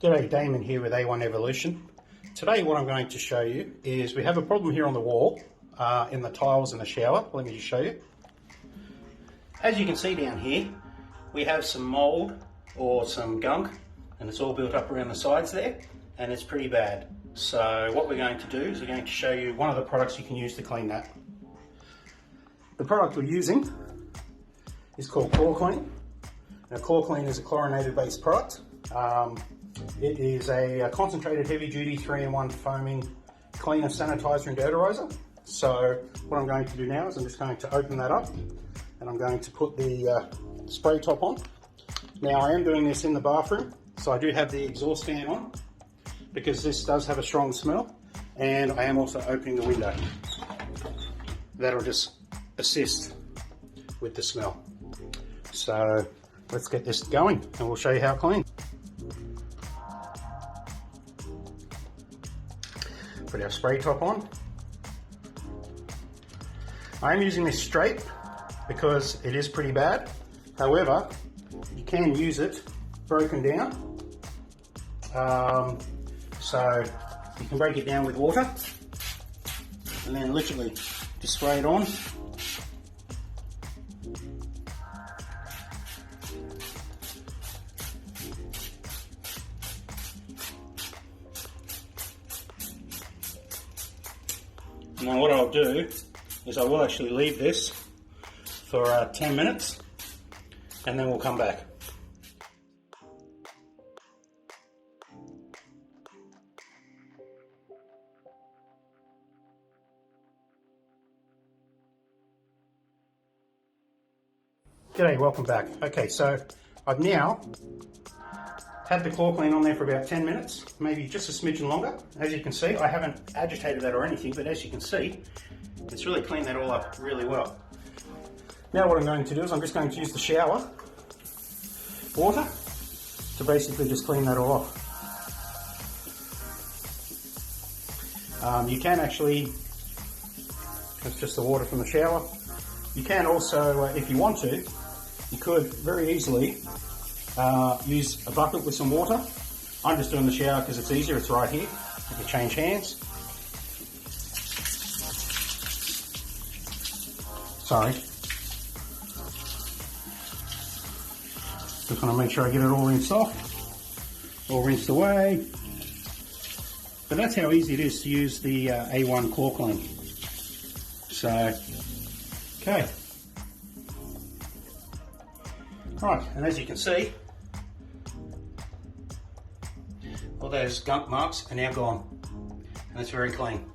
G'day, Damon here with A1 Evolution. Today what I'm going to show you is we have a problem here on the wall in the tiles in the shower. Let me just show you. As you can see down here, we have some mould or some gunk, and it's all built up around the sides there, and it's pretty bad. So what we're going to do is we're going to show you one of the products you can use to clean that. The product we're using is called Claw Clean. Now Claw Clean is a chlorinated based product. It is a concentrated heavy-duty 3-in-1 foaming cleaner, sanitizer and deodorizer. So what I'm going to do now is I'm just going to open that up and I'm going to put the spray top on. Now I am doing this in the bathroom, so I do have the exhaust fan on because this does have a strong smell, and I am also opening the window. That'll just assist with the smell. So let's get this going and we'll show you how it cleans. Put our spray top on. I am using this straight because it is pretty bad. However, you can use it broken down. So you can break it down with water and then literally just spray it on. Now what I'll do is I will actually leave this for 10 minutes and then we'll come back. G'day, welcome back. Okay, so I've now had the Claw Clean on there for about 10 minutes, maybe just a smidgen longer. As you can see, I haven't agitated that or anything, but as you can see, it's really cleaned that all up really well. Now what I'm going to do is I'm just going to use the shower water to basically just clean that all off. You can actually, that's just the water from the shower. You can also, if you want to, you could very easily use a bucket with some water. I'm just doing the shower because it's easier, it's right here. You can change hands. Sorry. Just want to make sure I get it all rinsed off, all rinsed away. But that's how easy it is to use the A1 Claw Clean. So, okay. Right, and as you can see, all those gunk marks are now gone, and it's very clean.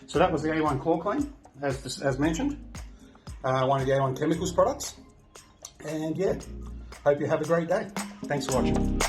So that was the A1 Claw Clean, as mentioned, one of the A1 Chemicals products. And yeah, hope you have a great day. Thanks for watching.